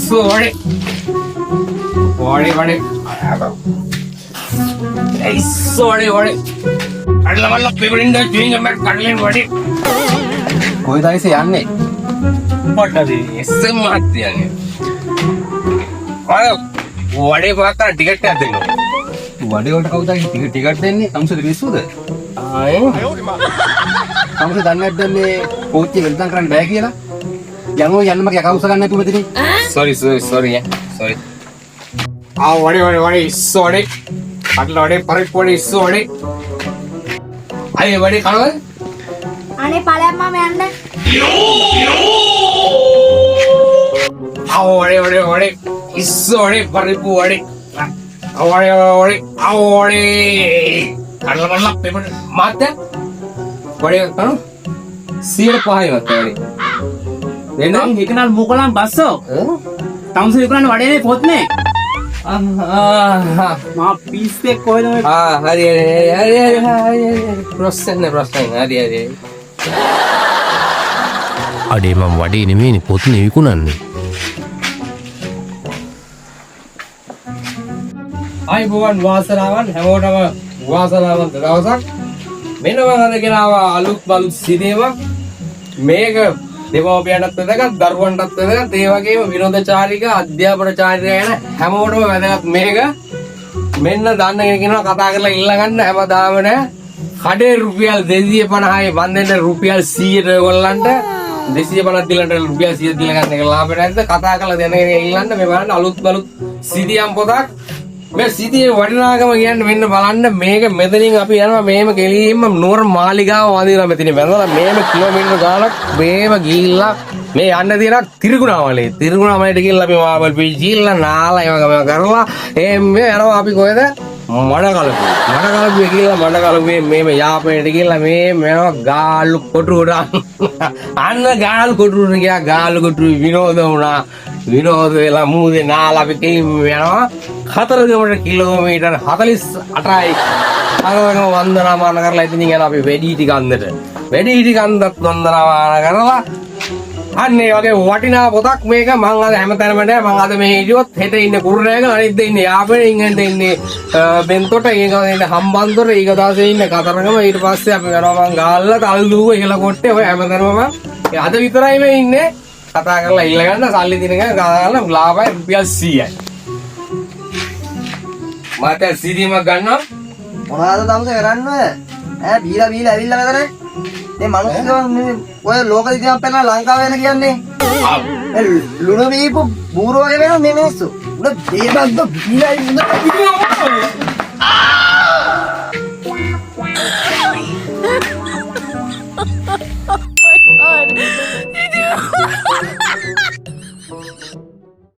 Sorry. Sorry. අල්ලවල්ල පෙවරින්ද chewing ගම් එකක් කඩලෙන් වඩි. කොයිද ආයිසේ යන්නේ? පොට්ටදී එස්සෙන් මහත්තයනේ. අය වඩේ පාත්තා ටිකට් එකක් දෙන්න. වඩේ වලට කවුද ටිකට් දෙන්නේ? තමුසෙද පිස්සුද? ආයේ තමුසෙ දන්නේ නැද්ද මේ කෝච්චිය වෙනතම් කරන්න බෑ කියලා? යන්න මගේ අකවුස ගන්න නැතුව මෙතන. sorry. Vadai sorry. අట్లా vadai පරිප්පුවනේ sorry. අය වඩේ කනවද? අනේ ඵලයක් මම යන්න. වඩේ sorry පරිප්පු වඩේ. වඩේ කනවල පෙපර මාත්‍ය වඩේ කන 105යි vadai. Neng ikan mukulan baso. Tamu sih ikan wadah ini pot nih. Maaf piste koi dong. hari. Proses. Hari. අඩේ මම වඩේ නෙමෙයිනේ පොත්නේ විකුණන්නේ. අයිබෝවන් වාසනාවන් හැමෝටම වාසනාවන්ත දවසක්. මෙන්න මම අද ගෙනාවා අලුත් බලුත් සිනේමක්. මේක දෙමව්පියන්ටත් වැදගත්, දරුවන්ටත් වැදගත්, ඒ වගේම විනෝදචාරික අධ්‍යාපනචාරික යන හැමෝටම වැදගත් මේක. මෙන්න දන්න කෙනෙක් ඉන්නවා කතා කරලා ඉල්ලගන්න හැමදාම නෑ. කඩේ රුපියල් 250යි මන් දෙන්න රුපියල් 100ට ඔයගොල්ලන්ට 250ක් දීලා රුපියල් 100ක් දීලා ගන්න එක ලාභ නැද්ද? කතා කරලා දෙන කෙනෙක් ඉල්ලන්න මේ බලන්න අලුත් බලුත් සිටියම් පොතක්. මේ සිටියේ වටිනාකම කියන්නේ මෙන්න බලන්න මේක මෙතනින් අපි යනවා මේම කෙලින්ම නුවර මාලිගාව වඳිනවා මෙතනින් වැඳලා මේම කිලෝමීටර ගාණක් මේම ගිහිල්ලා මේ යන්න තියෙන තිරිකුණාමලේට ගිහිල්ලා අපි මාබල් පීච් ගිහිල්ලා නාලා ඒව කරලා මේ යනවා අපි කොහෙද මඩකලපුවේ ගිහිල්ලා මඩකලපුවේ මේම යාපනේට ගිහිල්ලා මේව ගාලු කොටුවට අන්න ගාලු කොටුවට ගියා ගාලු කොටුවේ විනෝද වුණා විනෝද වෙලා මූදේ නාලා අපි යනවා කතරගමට කිලෝමීටර් 48යි අරගෙන වන්දනාමාන කරලා ඉතින් යන අපි වැඩිහිටි කන්දට වන්දනාමාන කරලා අන්න ඒ වගේ වටිනා පොතක් මේක මම අද හැමතැනම නෑ මම අද මේ හිටියොත් හෙට ඉන්නේ කුරුණෑගල අනිත් ඉන්නේ යාපනේ ඉංගලන්තේ ඉන්නේ බෙන්තොට ඊග ඉන්නේ හම්බන්තොට ඊග දාසේ ඉන්නේ කතරගම ඊට පස්සේ අපි යනවා මං ගාල්ලා තල්දුව ඉහළ කොට්ටේ ඔය හැමතැනම මම අද විතරයි මේ ඉන්නේ කතා කරලා ඉල්ල ගන්න සල්ලි දිනක ගාලා ලාභයි රුපියල් 100යි මට සීදීමක් ගන්නවා මොනවාද තමුසේ කරන්නේ ඈ බීලා ඇවිල්ලා මෙතන මේ මිනිස්සු මේ ඔය ලෝක දිහා පෙන්නන ලංකාව වෙන කියන්නේ ලුණු බීපු බූරෝ වගේ වෙන මේ මිනිස්සු උඩ දේබද්ද බීලා ඉන්න